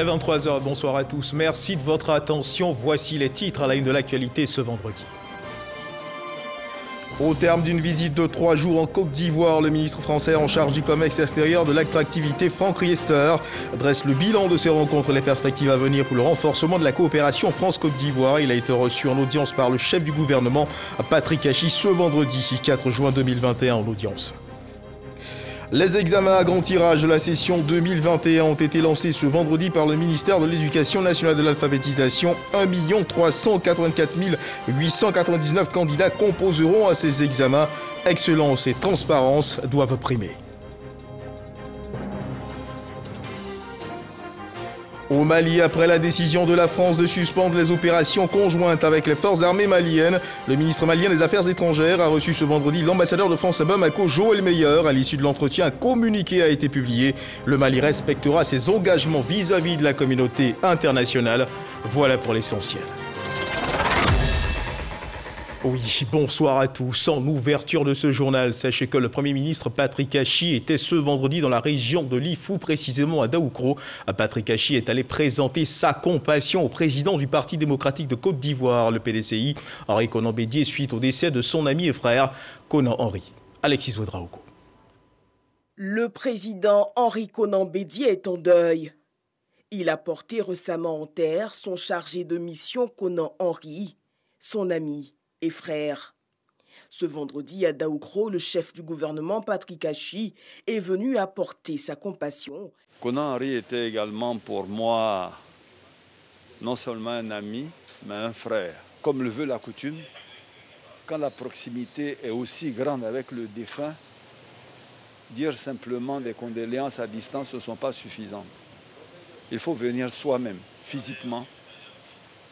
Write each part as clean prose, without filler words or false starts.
est 23 h, bonsoir à tous. Merci de votre attention. Voici les titres à la une de l'actualité ce vendredi. Au terme d'une visite de 3 jours en Côte d'Ivoire, le ministre français en charge du commerce extérieur, de l'attractivité, Franck Riester, dresse le bilan de ces rencontres et les perspectives à venir pour le renforcement de la coopération France-Côte d'Ivoire. Il a été reçu en audience par le chef du gouvernement, Patrick Hachi, ce vendredi 4 juin 2021 en audience. Les examens à grand tirage de la session 2021 ont été lancés ce vendredi par le ministère de l'Éducation nationale et de l'alphabétisation. 1 384 899 candidats composeront à ces examens. Excellence et transparence doivent primer. Au Mali, après la décision de la France de suspendre les opérations conjointes avec les forces armées maliennes, le ministre malien des Affaires étrangères a reçu ce vendredi l'ambassadeur de France à Bamako, Joël Meyer. À l'issue de l'entretien, un communiqué a été publié. Le Mali respectera ses engagements vis-à-vis de la communauté internationale. Voilà pour l'essentiel. Oui, bonsoir à tous. En ouverture de ce journal, sachez que le Premier ministre Patrick Hachi était ce vendredi dans la région de Lifou, précisément à Daoukro. Patrick Hachi est allé présenter sa compassion au président du Parti démocratique de Côte d'Ivoire, le PDCI, Henri Konan Bédié, suite au décès de son ami et frère, Konan Henri. Alexis Ouedraogo. Le président Henri Konan Bédié est en deuil. Il a porté récemment en terre son chargé de mission Konan Henri, son ami et frère. Ce vendredi à Daoukro, le chef du gouvernement Patrick Hachi est venu apporter sa compassion. Konan Henri était également pour moi non seulement un ami, mais un frère. Comme le veut la coutume, quand la proximité est aussi grande avec le défunt, dire simplement des condoléances à distance ne sont pas suffisantes. Il faut venir soi-même, physiquement,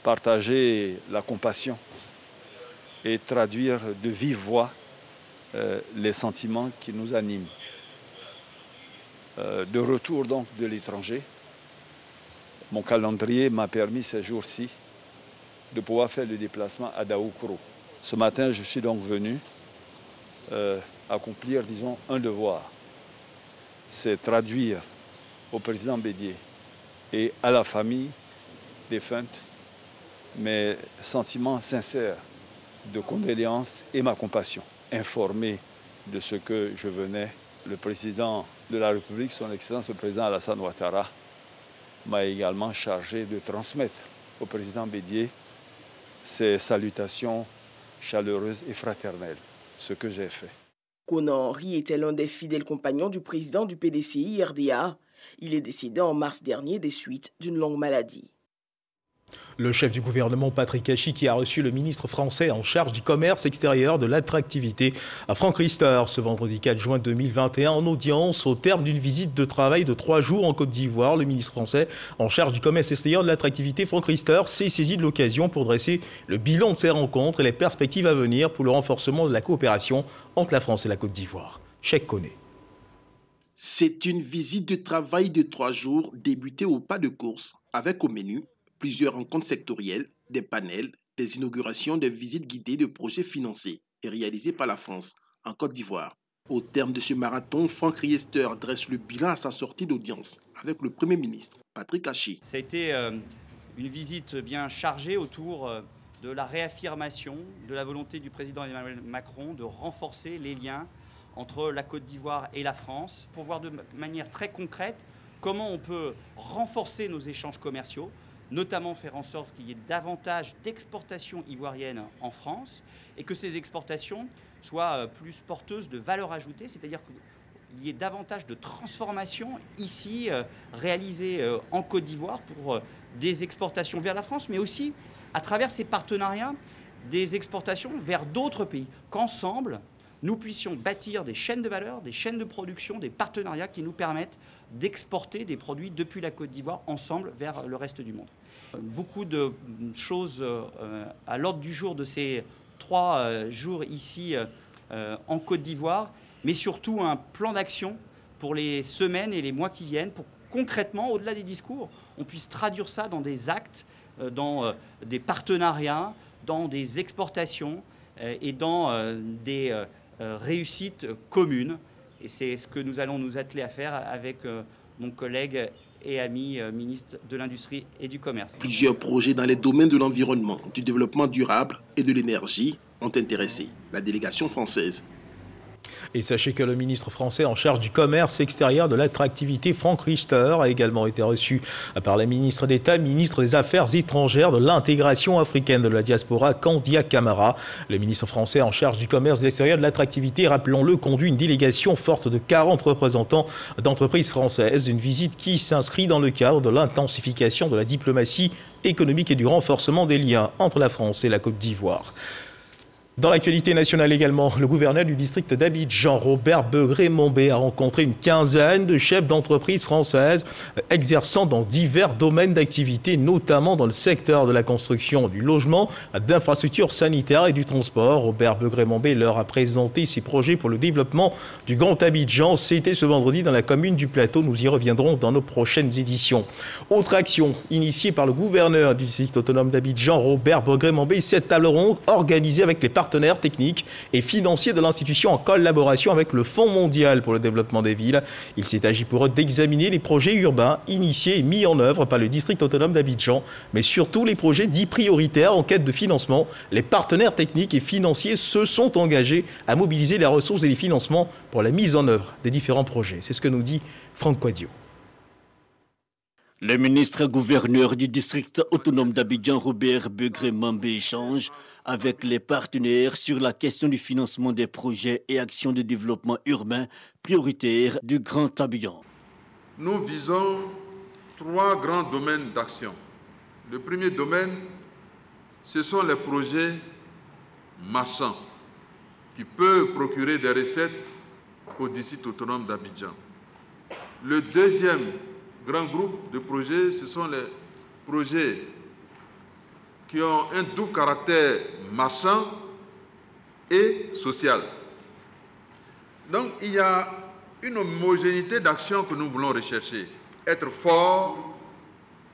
partager la compassion et traduire de vive voix les sentiments qui nous animent. De retour donc de l'étranger, mon calendrier m'a permis ces jours-ci de pouvoir faire le déplacement à Daoukro. Ce matin, je suis donc venu accomplir, disons, un devoir. C'est traduire au président Bédié et à la famille défunte mes sentiments sincères de condoléances et ma compassion. Informé de ce que je venais, le président de la République, son Excellence le président Alassane Ouattara, m'a également chargé de transmettre au président Bédié ses salutations chaleureuses et fraternelles, ce que j'ai fait. Konan Henri était l'un des fidèles compagnons du président du PDCI RDA. Il est décédé en mars dernier des suites d'une longue maladie. Le chef du gouvernement Patrick Hachi qui a reçu le ministre français en charge du commerce extérieur, de l'attractivité, à Franck Riester, ce vendredi 4 juin 2021 en audience au terme d'une visite de travail de 3 jours en Côte d'Ivoire. Le ministre français en charge du commerce extérieur, de l'attractivité, Franck Riester, s'est saisi de l'occasion pour dresser le bilan de ces rencontres et les perspectives à venir pour le renforcement de la coopération entre la France et la Côte d'Ivoire. Cheikh Koné. C'est une visite de travail de 3 jours débutée au pas de course avec au menu plusieurs rencontres sectorielles, des panels, des inaugurations, des visites guidées de projets financés et réalisés par la France en Côte d'Ivoire. Au terme de ce marathon, Franck Riester dresse le bilan à sa sortie d'audience avec le Premier ministre, Patrick Hachi. Ça a été une visite bien chargée autour de la réaffirmation de la volonté du président Emmanuel Macron de renforcer les liens entre la Côte d'Ivoire et la France pour voir de manière très concrète comment on peut renforcer nos échanges commerciaux, notamment faire en sorte qu'il y ait davantage d'exportations ivoiriennes en France et que ces exportations soient plus porteuses de valeur ajoutée, c'est-à-dire qu'il y ait davantage de transformations ici réalisées en Côte d'Ivoire pour des exportations vers la France, mais aussi à travers ces partenariats des exportations vers d'autres pays, qu'ensemble nous puissions bâtir des chaînes de valeur, des chaînes de production, des partenariats qui nous permettent d'exporter des produits depuis la Côte d'Ivoire ensemble vers le reste du monde. Beaucoup de choses à l'ordre du jour de ces 3 jours ici en Côte d'Ivoire, mais surtout un plan d'action pour les semaines et les mois qui viennent, pour concrètement, au-delà des discours, on puisse traduire ça dans des actes, dans des partenariats, dans des exportations et dans des réussites communes. Et c'est ce que nous allons nous atteler à faire avec mon collègue et ami ministre de l'Industrie et du Commerce. Plusieurs projets dans les domaines de l'environnement, du développement durable et de l'énergie ont intéressé la délégation française. Et sachez que le ministre français en charge du commerce extérieur, de l'attractivité, Franck Riester, a également été reçu par la ministre d'État, ministre des Affaires étrangères, de l'intégration africaine de la diaspora, Kandia Camara. Le ministre français en charge du commerce extérieur, de l'attractivité, rappelons-le, conduit une délégation forte de 40 représentants d'entreprises françaises. Une visite qui s'inscrit dans le cadre de l'intensification de la diplomatie économique et du renforcement des liens entre la France et la Côte d'Ivoire. Dans l'actualité nationale également, le gouverneur du district d'Abidjan, Robert Begré-Mombé, a rencontré une quinzaine de chefs d'entreprise françaises exerçant dans divers domaines d'activité, notamment dans le secteur de la construction, du logement, d'infrastructures sanitaires et du transport. Robert Begré-Mombé leur a présenté ses projets pour le développement du Grand Abidjan. C'était ce vendredi dans la commune du Plateau. Nous y reviendrons dans nos prochaines éditions. Autre action initiée par le gouverneur du district autonome d'Abidjan, Robert Begré-Mombé, cette table ronde organisée avec les partenaires techniques et financiers de l'institution en collaboration avec le Fonds mondial pour le développement des villes. Il s'est agi pour eux d'examiner les projets urbains initiés et mis en œuvre par le district autonome d'Abidjan, mais surtout les projets dits prioritaires en quête de financement. Les partenaires techniques et financiers se sont engagés à mobiliser les ressources et les financements pour la mise en œuvre des différents projets. C'est ce que nous dit Franck Quadio. Le ministre gouverneur du district autonome d'Abidjan, Robert Begré-Mombé, échange avec les partenaires sur la question du financement des projets et actions de développement urbain prioritaires du Grand Abidjan. Nous visons 3 grands domaines d'action. Le premier domaine, ce sont les projets marchands qui peuvent procurer des recettes au district autonome d'Abidjan. Le deuxième grand groupe de projets, ce sont les projets qui ont un doux caractère marchand et social. Donc il y a une homogénéité d'action que nous voulons rechercher. Être fort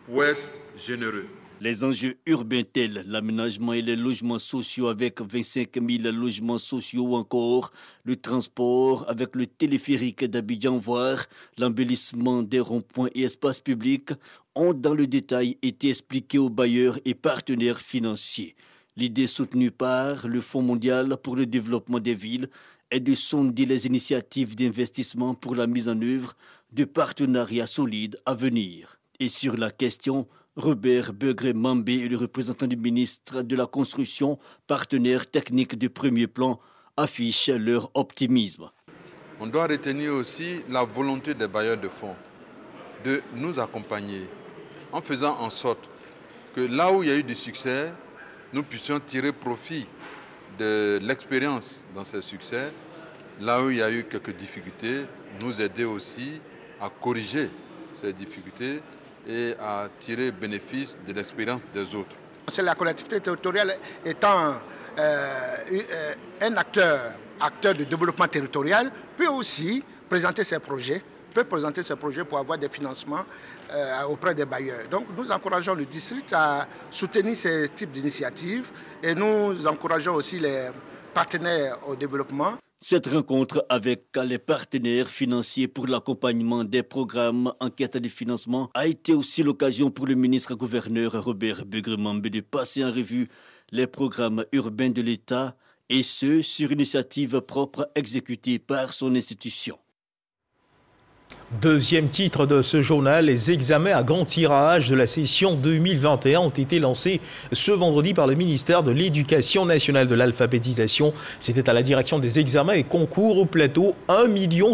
pour être généreux. Les enjeux urbains tels l'aménagement et les logements sociaux avec 25 000 logements sociaux ou encore le transport avec le téléphérique d'Abidjan, voire l'embellissement des ronds-points et espaces publics ont dans le détail été expliqués aux bailleurs et partenaires financiers. L'idée soutenue par le Fonds mondial pour le développement des villes est de sonder les initiatives d'investissement pour la mise en œuvre de partenariats solides à venir. Et sur la question, Robert Begré-Mombé et le représentant du ministre de la Construction, partenaire technique de premier plan, affichent leur optimisme. On doit retenir aussi la volonté des bailleurs de fonds de nous accompagner en faisant en sorte que là où il y a eu du succès, nous puissions tirer profit de l'expérience dans ces succès. Là où il y a eu quelques difficultés, nous aider aussi à corriger ces difficultés et à tirer bénéfice de l'expérience des autres. C'est la collectivité territoriale étant un acteur de développement territorial, peut aussi présenter ses projets, pour avoir des financements auprès des bailleurs. Donc nous encourageons le district à soutenir ces types d'initiatives et nous encourageons aussi les partenaires au développement. Cette rencontre avec les partenaires financiers pour l'accompagnement des programmes en quête de financement a été aussi l'occasion pour le ministre-gouverneur Robert Begré-Mombé de passer en revue les programmes urbains de l'État et ce, sur initiative propre exécutée par son institution. Deuxième titre de ce journal, les examens à grand tirage de la session 2021 ont été lancés ce vendredi par le ministère de l'Éducation nationale de l'alphabétisation. C'était à la direction des examens et concours au plateau. 1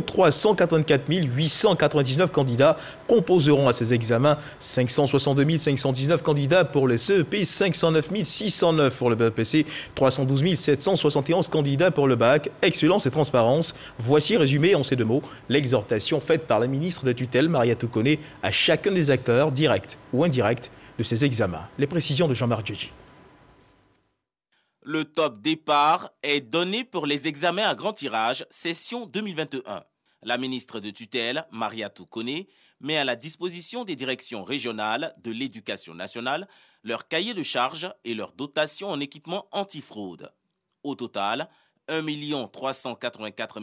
384 899 candidats composeront à ces examens. 562 519 candidats pour le CEP, 509 609 pour le BEPC, 312 771 candidats pour le bac. Excellence et transparence. Voici résumé en ces 2 mots l'exhortation faite par la ministre de tutelle, Mariatou Koné, à chacun des acteurs, directs ou indirects, de ces examens. Les précisions de Jean-Marc Djedji. Le top départ est donné pour les examens à grand tirage, session 2021. La ministre de tutelle, Mariatou Koné, met à la disposition des directions régionales de l'éducation nationale leur cahier de charges et leur dotation en équipement antifraude. Au total, 1 384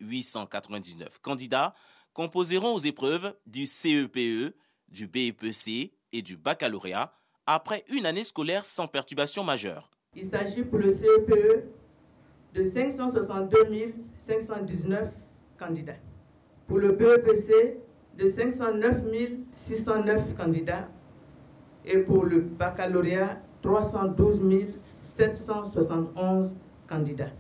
899 candidats composeront aux épreuves du CEPE, du BEPC et du baccalauréat après une année scolaire sans perturbation majeure. Il s'agit pour le CEPE de 562 519 candidats. Pour le BEPC, de 509 609 candidats. Et pour le baccalauréat, 312 771 candidats.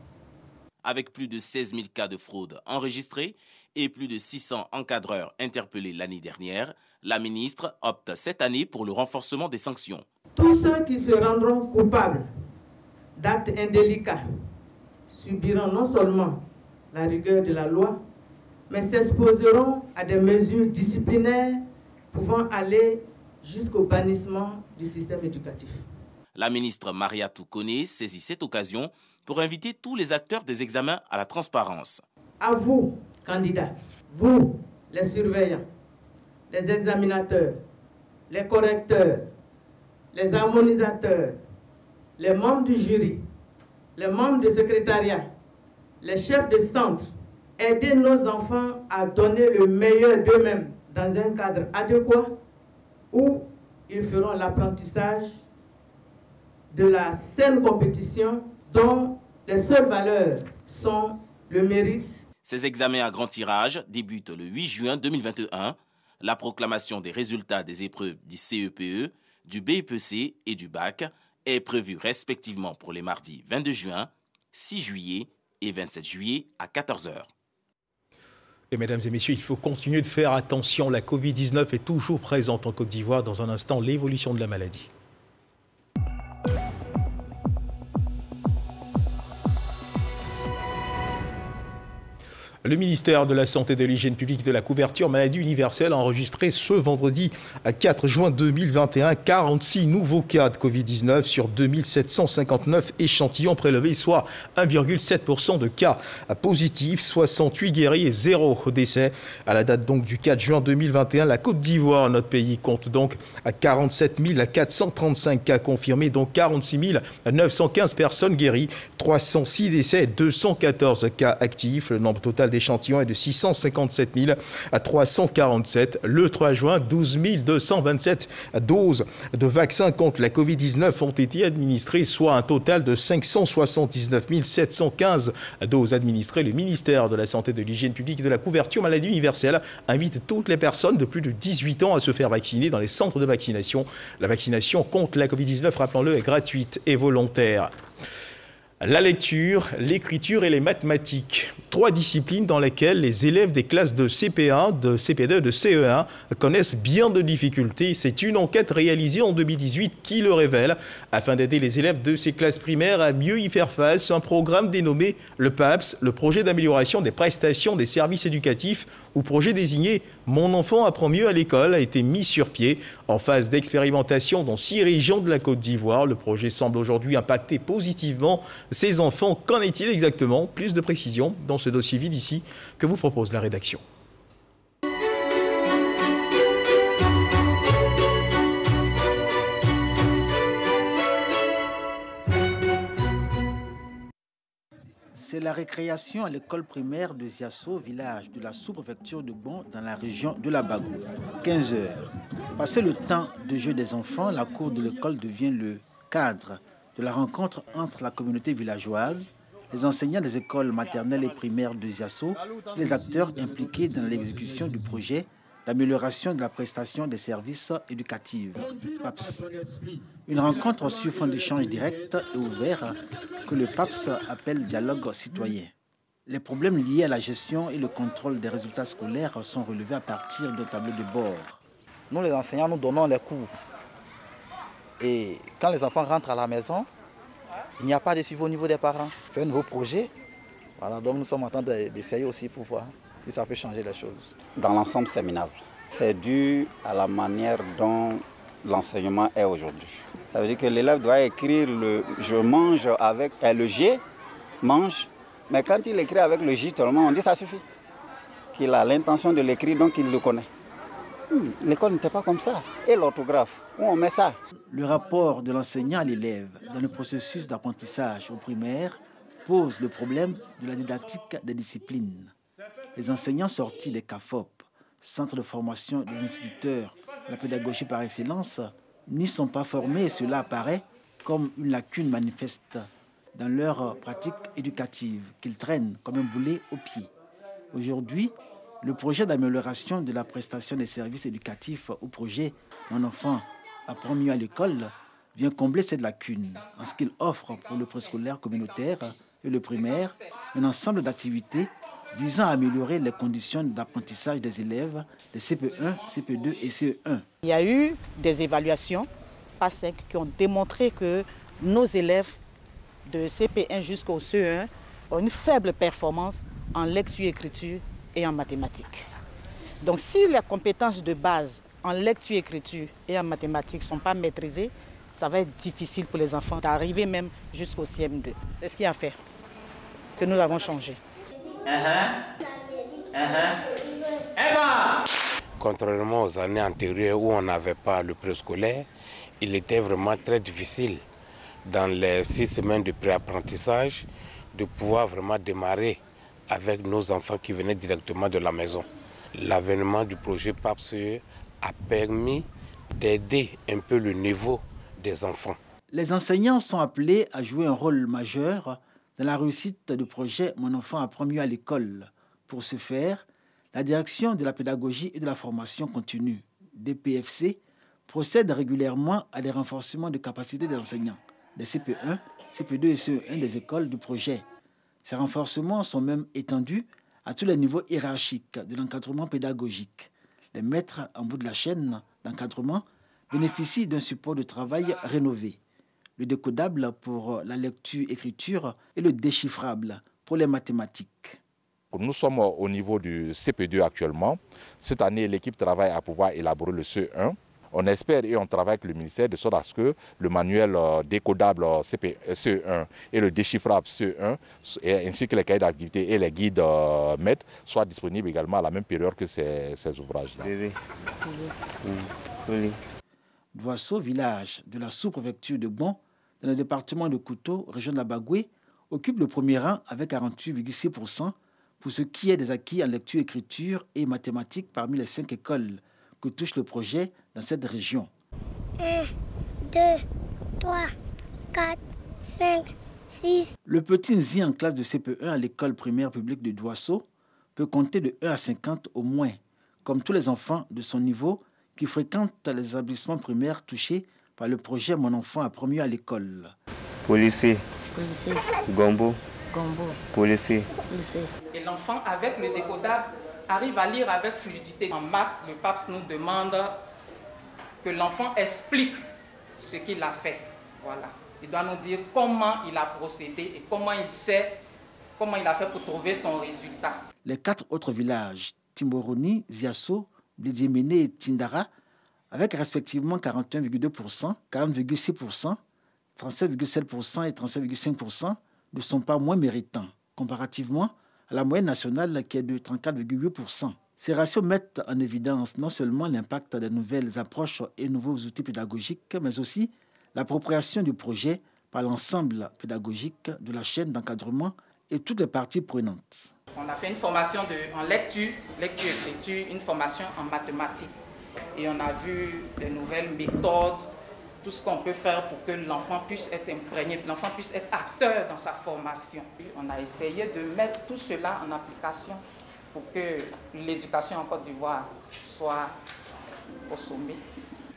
Avec plus de 16 000 cas de fraude enregistrés et plus de 600 encadreurs interpellés l'année dernière, la ministre opte cette année pour le renforcement des sanctions. Tous ceux qui se rendront coupables d'actes indélicats subiront non seulement la rigueur de la loi, mais s'exposeront à des mesures disciplinaires pouvant aller jusqu'au bannissement du système éducatif. La ministre Mariatou Koné saisit cette occasion pour inviter tous les acteurs des examens à la transparence. À vous, candidats, vous, les surveillants, les examinateurs, les correcteurs, les harmonisateurs, les membres du jury, les membres du secrétariat, les chefs de centre, aidez nos enfants à donner le meilleur d'eux-mêmes dans un cadre adéquat où ils feront l'apprentissage de la saine compétition dont les seules valeurs sont le mérite. Ces examens à grand tirage débutent le 8 juin 2021. La proclamation des résultats des épreuves du CEPE, du BEPC et du BAC est prévue respectivement pour les mardis 22 juin, 6 juillet et 27 juillet à 14 h. Et mesdames et messieurs, il faut continuer de faire attention. La Covid-19 est toujours présente en Côte d'Ivoire. Dans un instant, l'évolution de la maladie. Le ministère de la Santé, de l'Hygiène publique et de la couverture maladie universelle a enregistré ce vendredi 4 juin 2021 46 nouveaux cas de Covid-19 sur 2759 échantillons prélevés, soit 1,7% de cas positifs, 68 guéris et 0 décès. À la date donc du 4 juin 2021, la Côte d'Ivoire, notre pays, compte donc à 47 435 cas confirmés, dont 46 915 personnes guéries, 306 décès et 214 cas actifs. Le nombre total d'échantillons est de 657 347. Le 3 juin, 12 227 doses de vaccins contre la Covid-19 ont été administrées, soit un total de 579 715 doses administrées. Le ministère de la Santé, de l'Hygiène publique et de la couverture maladie universelle invite toutes les personnes de plus de 18 ans à se faire vacciner dans les centres de vaccination. La vaccination contre la Covid-19, rappelons-le, est gratuite et volontaire. La lecture, l'écriture et les mathématiques. 3 disciplines dans lesquelles les élèves des classes de CP1, de CP2 et de CE1 connaissent bien de difficultés. C'est une enquête réalisée en 2018 qui le révèle. Afin d'aider les élèves de ces classes primaires à mieux y faire face, un programme dénommé le PAPS, le projet d'amélioration des prestations des services éducatifs, ou projet désigné « Mon enfant apprend mieux à l'école » a été mis sur pied. En phase d'expérimentation dans 6 régions de la Côte d'Ivoire, le projet semble aujourd'hui impacter positivement ces enfants. Qu'en est-il exactement? Plus de précisions dans ce dossier vide ici que vous propose la rédaction. C'est la récréation à l'école primaire de Ziasso, village de la sous-préfecture de Bon, dans la région de la Bagou. 15 heures. Passé le temps de jeu des enfants, la cour de l'école devient le cadre de la rencontre entre la communauté villageoise, les enseignants des écoles maternelles et primaires de Ziasso et les acteurs impliqués dans l'exécution du projet d'amélioration de la prestation des services éducatifs, PAPS. Une rencontre sur fond d'échange direct et ouvert que le PAPS appelle dialogue citoyen. Les problèmes liés à la gestion et le contrôle des résultats scolaires sont relevés à partir de tableaux de bord. Nous, les enseignants, nous donnons les cours. Et quand les enfants rentrent à la maison, il n'y a pas de suivi au niveau des parents. C'est un nouveau projet. Voilà, donc nous sommes en train d'essayer aussi pour voir si ça peut changer les choses. Dans l'ensemble, c'est minable. C'est dû à la manière dont l'enseignement est aujourd'hui. Ça veut dire que l'élève doit écrire le « je mange » avec le « G », mange, mais quand il écrit avec le « J », on dit ça suffit. Qu'il a l'intention de l'écrire, donc il le connaît. L'école n'était pas comme ça. Et l'orthographe, où on met ça? Le rapport de l'enseignant à l'élève dans le processus d'apprentissage au primaire pose le problème de la didactique des disciplines. Les enseignants sortis des CAFOP, centres de formation des instituteurs la pédagogie par excellence, n'y sont pas formés et cela apparaît comme une lacune manifeste dans leur pratique éducative qu'ils traînent comme un boulet au pied. Aujourd'hui, le projet d'amélioration de la prestation des services éducatifs au projet Mon enfant apprend mieux à l'école vient combler cette lacune en ce qu'il offre pour le préscolaire communautaire et le primaire un ensemble d'activités visant à améliorer les conditions d'apprentissage des élèves de CP1, CP2 et CE1. Il y a eu des évaluations PASEC qui ont démontré que nos élèves de CP1 jusqu'au CE1 ont une faible performance en lecture-écriture et en mathématiques. Donc si les compétences de base en lecture-écriture et en mathématiques ne sont pas maîtrisées, ça va être difficile pour les enfants d'arriver même jusqu'au CM2. C'est ce qui a fait que nous avons changé. Contrairement aux années antérieures où on n'avait pas le préscolaire, il était vraiment très difficile dans les 6 semaines de préapprentissage de pouvoir vraiment démarrer avec nos enfants qui venaient directement de la maison. L'avènement du projet PAPSE a permis d'aider un peu le niveau des enfants. Les enseignants sont appelés à jouer un rôle majeur dans la réussite du projet Mon enfant apprend mieux à l'école. Pour ce faire, la direction de la pédagogie et de la formation continue, DPFC, procède régulièrement à des renforcements de capacités des enseignants, des CP1, CP2 et CE1 des écoles du projet. Ces renforcements sont même étendus à tous les niveaux hiérarchiques de l'encadrement pédagogique. Les maîtres en bout de la chaîne d'encadrement bénéficient d'un support de travail rénové. Le décodable pour la lecture-écriture et le déchiffrable pour les mathématiques. Nous sommes au niveau du CP2 actuellement. Cette année, l'équipe travaille à pouvoir élaborer le CE1. On espère et on travaille avec le ministère de sorte à ce que le manuel décodable CE1 et le déchiffrable CE1 ainsi que les cahiers d'activité et les guides maîtres soient disponibles également à la même période que ces ouvrages-là. Douasso, village de la sous-préfecture de Gbon, dans le département de Kouto, région de la Bagoué, occupe le premier rang avec 48,6% pour ce qui est des acquis en lecture, écriture et mathématiques parmi les 5 écoles que touche le projet dans cette région. 1, 2, 3, 4, 5, 6. Le petit Nzi en classe de CP1 à l'école primaire publique de Douasso peut compter de 1 à 50 au moins, comme tous les enfants de son niveau qui fréquentent les établissements primaires touchés par le projet Mon enfant apprend mieux à l'école. Policier. Policier. Gombo. Gombo. Policier. Policier. Et l'enfant, avec le décodable, arrive à lire avec fluidité. En maths, le PAPS nous demande que l'enfant explique ce qu'il a fait. Voilà. Il doit nous dire comment il a procédé et comment il sait, comment il a fait pour trouver son résultat. Les 4 autres villages, Timboroni, Ziasso, Blidiemene et Tindara, avec respectivement 41,2%, 40,6%, 37,7% et 37,5%, ne sont pas moins méritants, comparativement à la moyenne nationale qui est de 34,8%. Ces ratios mettent en évidence non seulement l'impact des nouvelles approches et nouveaux outils pédagogiques, mais aussi l'appropriation du projet par l'ensemble pédagogique de la chaîne d'encadrement et toutes les parties prenantes. On a fait une formation en lecture, écriture, une formation en mathématiques. Et on a vu des nouvelles méthodes, tout ce qu'on peut faire pour que l'enfant puisse être imprégné, que l'enfant puisse être acteur dans sa formation. On a essayé de mettre tout cela en application pour que l'éducation en Côte d'Ivoire soit au sommet.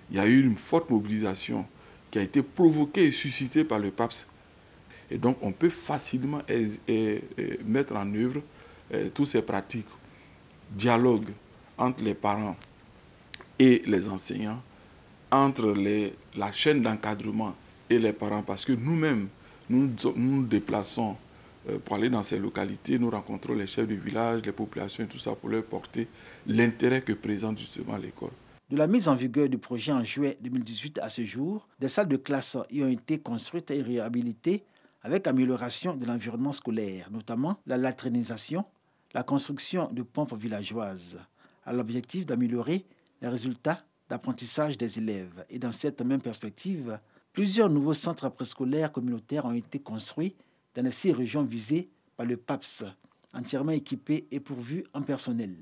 Il y a eu une forte mobilisation qui a été provoquée et suscitée par le PAPS. Et donc on peut facilement mettre en œuvre toutes ces pratiques, dialogue entre les parents et les enseignants, entre la chaîne d'encadrement et les parents, parce que nous-mêmes, nous nous déplaçons pour aller dans ces localités, nous rencontrons les chefs de village, les populations et tout ça pour leur porter l'intérêt que présente justement l'école. De la mise en vigueur du projet en juillet 2018 à ce jour, des salles de classe y ont été construites et réhabilitées avec amélioration de l'environnement scolaire, notamment la latrinisation, la construction de pompes villageoises, à l'objectif d'améliorer les résultats d'apprentissage des élèves. Et dans cette même perspective, plusieurs nouveaux centres préscolaires communautaires ont été construits dans les 6 régions visées par le PAPS, entièrement équipés et pourvus en personnel.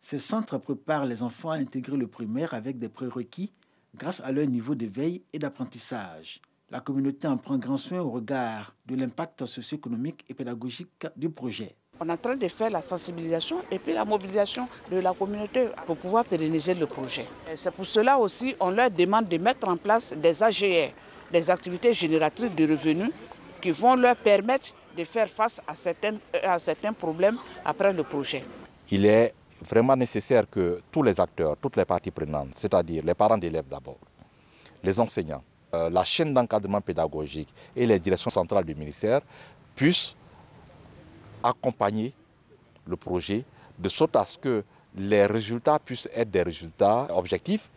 Ces centres préparent les enfants à intégrer le primaire avec des prérequis grâce à leur niveau d'éveil et d'apprentissage. La communauté en prend grand soin au regard de l'impact socio-économique et pédagogique du projet. On est en train de faire la sensibilisation et puis la mobilisation de la communauté pour pouvoir pérenniser le projet. C'est pour cela aussi qu'on leur demande de mettre en place des AGR, des activités génératrices de revenus qui vont leur permettre de faire face à certains problèmes après le projet. Il est vraiment nécessaire que tous les acteurs, toutes les parties prenantes, c'est-à-dire les parents d'élèves d'abord, les enseignants, la chaîne d'encadrement pédagogique et les directions centrales du ministère puissent accompagner le projet de sorte à ce que les résultats puissent être des résultats objectifs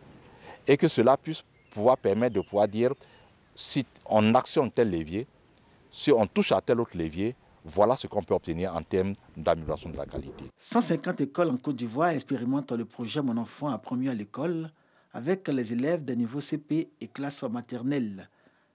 et que cela puisse pouvoir permettre de pouvoir dire si on actionne tel levier, si on touche à tel autre levier, voilà ce qu'on peut obtenir en termes d'amélioration de la qualité. 150 écoles en Côte d'Ivoire expérimentent le projet Mon enfant apprend mieux à l'école avec les élèves des niveaux CP et classes maternelles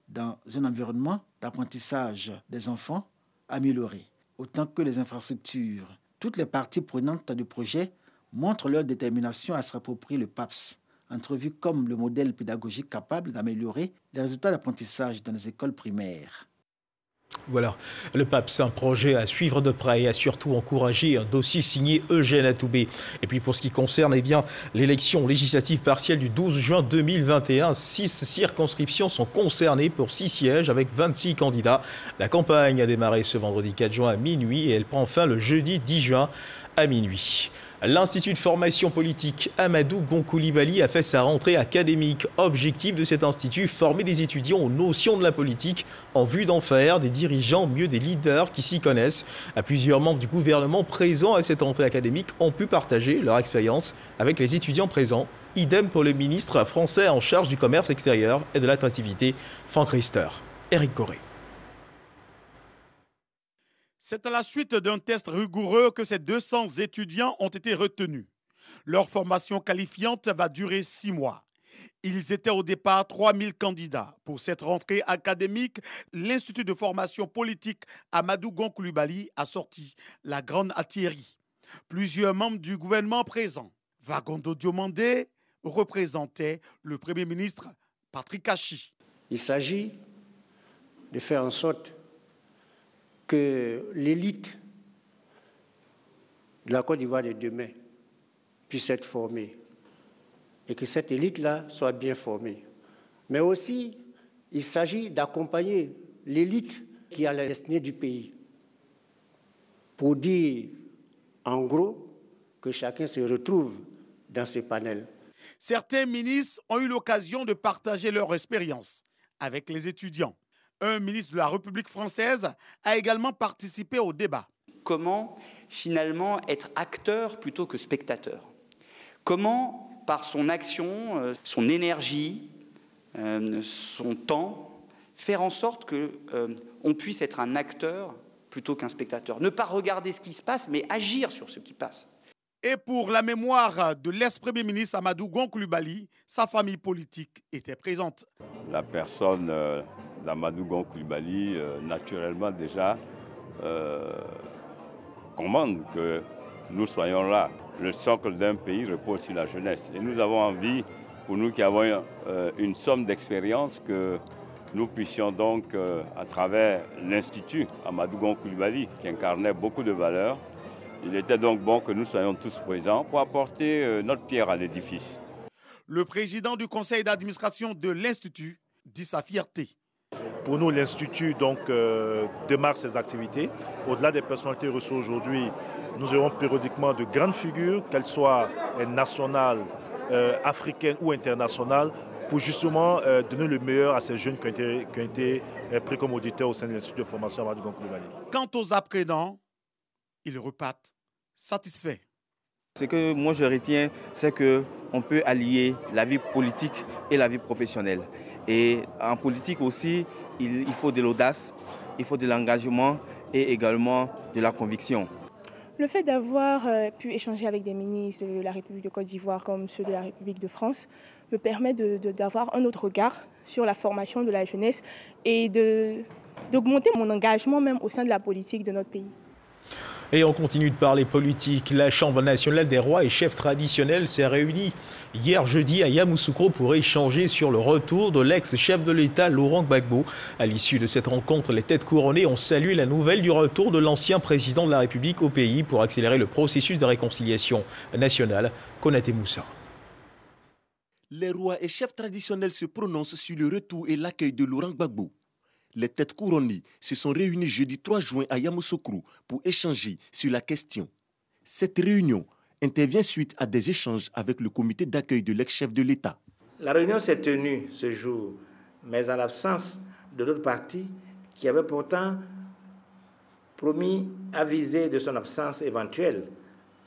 dans un environnement d'apprentissage des enfants amélioré. Autant que les infrastructures. Toutes les parties prenantes du projet montrent leur détermination à s'approprier le PAPS, entrevu comme le modèle pédagogique capable d'améliorer les résultats d'apprentissage dans les écoles primaires. Voilà, le PAPS, un projet à suivre de près et à surtout encourager, un dossier signé Eugène Atoubé. Et puis pour ce qui concerne l'élection législative partielle du 12 juin 2021, 6 circonscriptions sont concernées pour 6 sièges avec 26 candidats. La campagne a démarré ce vendredi 4 juin à minuit et elle prend fin le jeudi 10 juin à minuit. L'Institut de formation politique Amadou Gon Coulibaly a fait sa rentrée académique. Objectif de cet institut, former des étudiants aux notions de la politique en vue d'en faire des dirigeants, mieux des leaders qui s'y connaissent. Plusieurs membres du gouvernement présents à cette rentrée académique ont pu partager leur expérience avec les étudiants présents. Idem pour le ministre français en charge du commerce extérieur et de l'attractivité, Franck Riester. Éric Corré. C'est à la suite d'un test rigoureux que ces 200 étudiants ont été retenus. Leur formation qualifiante va durer 6 mois. Ils étaient au départ 3000 candidats. Pour cette rentrée académique, l'Institut de formation politique Amadou Gon Coulibaly a sorti la grande artillerie. Plusieurs membres du gouvernement présents. Vagondo Diomandé représentait le Premier ministre Patrick Kachi. Il s'agit de faire en sorte que l'élite de la Côte d'Ivoire de demain puisse être formée et que cette élite-là soit bien formée. Mais aussi, il s'agit d'accompagner l'élite qui a la destinée du pays pour dire, en gros, que chacun se retrouve dans ce panel. Certains ministres ont eu l'occasion de partager leur expérience avec les étudiants. Un ministre de la République française a également participé au débat. Comment finalement être acteur plutôt que spectateur? Comment, par son action, son énergie, son temps, faire en sorte qu'on puisse être un acteur plutôt qu'un spectateur? Ne pas regarder ce qui se passe, mais agir sur ce qui passe. Et pour la mémoire de l'ex-premier ministre Amadou Gon Coulibaly, sa famille politique était présente. La personne d'Amadou Gon Coulibaly, naturellement déjà, commande que nous soyons là. Le socle d'un pays repose sur la jeunesse. Et nous avons envie, pour nous qui avons une somme d'expérience, que nous puissions donc, à travers l'Institut Amadou Gon Coulibaly, qui incarnait beaucoup de valeurs, il était donc bon que nous soyons tous présents pour apporter notre pierre à l'édifice. Le président du conseil d'administration de l'Institut dit sa fierté. Pour nous, l'Institut démarre ses activités. Au-delà des personnalités reçues aujourd'hui, nous aurons périodiquement de grandes figures, qu'elles soient nationales, africaines ou internationales, pour justement donner le meilleur à ces jeunes qui ont été pris comme auditeurs au sein de l'Institut de formation Amadou Gon Coulibaly. Quant aux apprenants, ils repartent satisfaits. Ce que moi je retiens, c'est qu'on peut allier la vie politique et la vie professionnelle. Et en politique aussi, il faut de l'audace, il faut de l'engagement et également de la conviction. Le fait d'avoir pu échanger avec des ministres de la République de Côte d'Ivoire comme ceux de la République de France me permet d'avoir un autre regard sur la formation de la jeunesse et d'augmenter mon engagement même au sein de la politique de notre pays. Et on continue de parler politique. La Chambre nationale des rois et chefs traditionnels s'est réunie hier jeudi à Yamoussoukro pour échanger sur le retour de l'ex-chef de l'État Laurent Gbagbo. À l'issue de cette rencontre, les têtes couronnées ont salué la nouvelle du retour de l'ancien président de la République au pays pour accélérer le processus de réconciliation nationale. Konaté Moussa. Les rois et chefs traditionnels se prononcent sur le retour et l'accueil de Laurent Gbagbo. Les têtes couronnées se sont réunies jeudi 3 juin à Yamoussoukro pour échanger sur la question. Cette réunion intervient suite à des échanges avec le comité d'accueil de l'ex-chef de l'État. La réunion s'est tenue ce jour, mais en l'absence de l'autre parti qui avait pourtant promis aviser de son absence éventuelle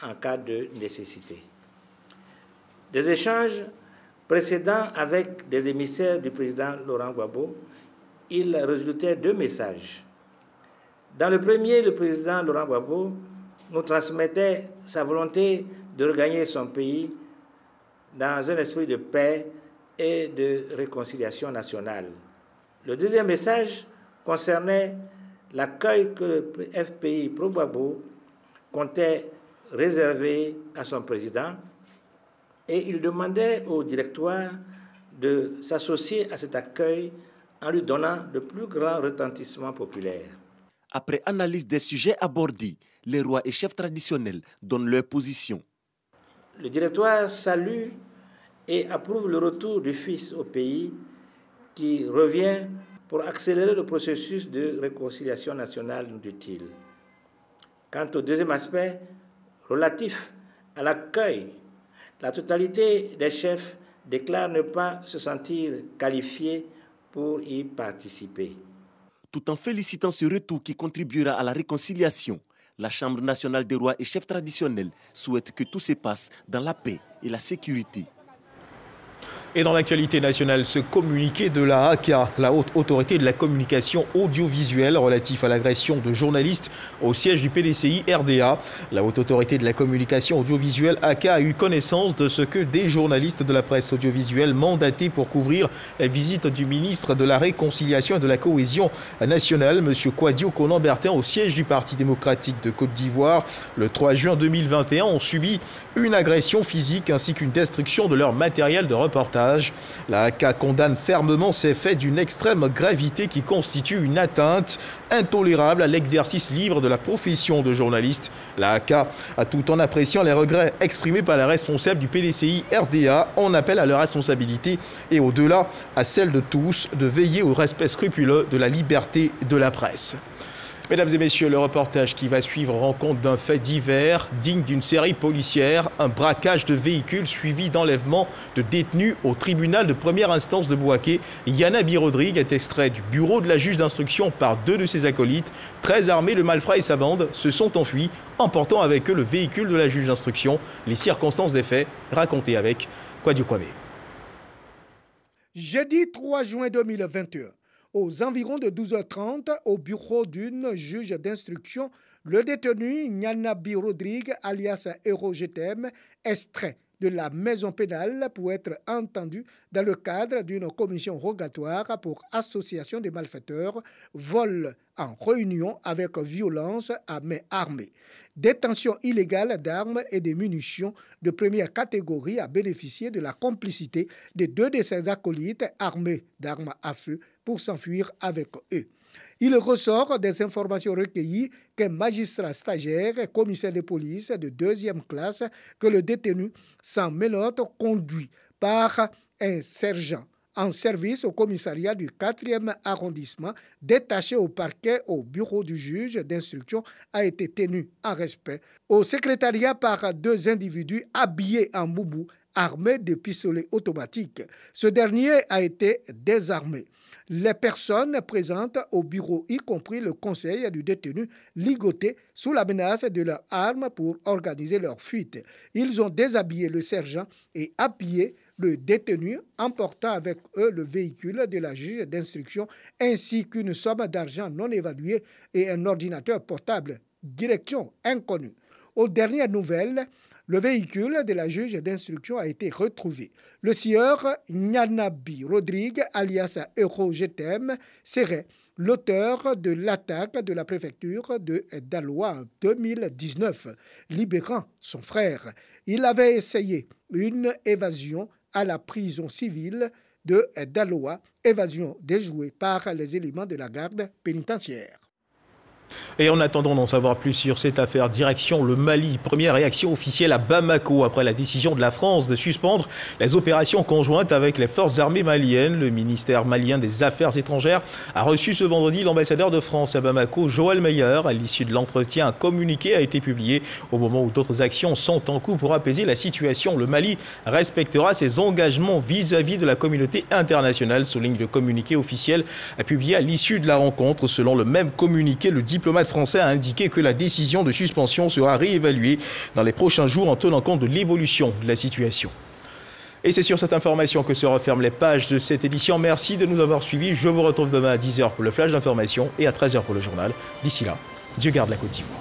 en cas de nécessité. Des échanges précédents avec des émissaires du président Laurent Gbagbo, il résultait 2 messages. Dans le premier, le président Laurent Gbagbo nous transmettait sa volonté de regagner son pays dans un esprit de paix et de réconciliation nationale. Le deuxième message concernait l'accueil que le FPI pro-Gbagbo comptait réserver à son président et il demandait au directoire de s'associer à cet accueil en lui donnant le plus grand retentissement populaire. Après analyse des sujets abordés, les rois et chefs traditionnels donnent leur position. Le directoire salue et approuve le retour du fils au pays qui revient pour accélérer le processus de réconciliation nationale, nous dit-il. Quant au deuxième aspect, relatif à l'accueil, la totalité des chefs déclarent ne pas se sentir qualifiés pour y participer. Tout en félicitant ce retour qui contribuera à la réconciliation, la Chambre nationale des rois et chefs traditionnels souhaite que tout se passe dans la paix et la sécurité. Et dans l'actualité nationale, ce communiqué de la HACA, la Haute Autorité de la Communication Audiovisuelle, relatif à l'agression de journalistes au siège du PDCI RDA. La Haute Autorité de la Communication Audiovisuelle HACA a eu connaissance de ce que des journalistes de la presse audiovisuelle mandatés pour couvrir la visite du ministre de la Réconciliation et de la Cohésion nationale, M. Kouadio Konan-Bertin, au siège du Parti démocratique de Côte d'Ivoire, le 3 juin 2021, ont subi une agression physique ainsi qu'une destruction de leur matériel de reportage. La HACA condamne fermement ces faits d'une extrême gravité qui constituent une atteinte intolérable à l'exercice libre de la profession de journaliste. La HACA, tout en appréciant les regrets exprimés par les responsables du PDCI RDA, en appelle à leur responsabilité et au-delà à celle de tous de veiller au respect scrupuleux de la liberté de la presse. Mesdames et messieurs, le reportage qui va suivre rend compte d'un fait divers digne d'une série policière, un braquage de véhicules suivi d'enlèvement de détenus au tribunal de première instance de Bouaké. Yana Birodrigue est extrait du bureau de la juge d'instruction par 2 de ses acolytes. Très armés, le malfrat et sa bande se sont enfuis, emportant avec eux le véhicule de la juge d'instruction. Les circonstances des faits racontées avec Kouadio Kwame. Jeudi 3 juin 2021. Aux environs de 12h30, au bureau d'une juge d'instruction, le détenu Yana Birodrigue, alias Héros GTM, extrait de la maison pénale pour être entendu dans le cadre d'une commission rogatoire pour association des malfaiteurs, vol en réunion avec violence à main armée. Détention illégale d'armes et de munitions de première catégorie a bénéficié de la complicité de 2 de ses acolytes armés d'armes à feu pour s'enfuir avec eux. Il ressort des informations recueillies qu'un magistrat stagiaire et commissaire de police de 2e classe que le détenu sans menottes conduit par un sergent en service au commissariat du 4e arrondissement, détaché au parquet au bureau du juge d'instruction, a été tenu en respect au secrétariat par 2 individus habillés en boubou, armés de pistolets automatiques. Ce dernier a été désarmé. Les personnes présentes au bureau, y compris le conseil du détenu, ligotés sous la menace de leur arme pour organiser leur fuite. Ils ont déshabillé le sergent et habillé le détenu, emportant avec eux le véhicule de la juge d'instruction ainsi qu'une somme d'argent non évaluée et un ordinateur portable. Direction inconnue. Aux dernières nouvelles, Le véhicule de la juge d'instruction a été retrouvé. Le sieur Nyanabi Rodrigue, alias Euro GTM, serait l'auteur de l'attaque de la préfecture de Daloa en 2019, libérant son frère. Il avait essayé une évasion à la prison civile de Daloa, évasion déjouée par les éléments de la garde pénitentiaire. Et en attendant d'en savoir plus sur cette affaire, direction le Mali. Première réaction officielle à Bamako après la décision de la France de suspendre les opérations conjointes avec les forces armées maliennes. Le ministère malien des Affaires étrangères a reçu ce vendredi l'ambassadeur de France à Bamako, Joël Meyer. À l'issue de l'entretien, un communiqué a été publié au moment où d'autres actions sont en cours pour apaiser la situation. Le Mali respectera ses engagements vis-à-vis de la communauté internationale, souligne le communiqué officiel publié à l'issue de la rencontre. Selon le même communiqué, le diplomate français a indiqué que la décision de suspension sera réévaluée dans les prochains jours en tenant compte de l'évolution de la situation. Et c'est sur cette information que se referment les pages de cette édition. Merci de nous avoir suivis. Je vous retrouve demain à 10h pour le flash d'information et à 13h pour le journal. D'ici là, Dieu garde la Côte d'Ivoire.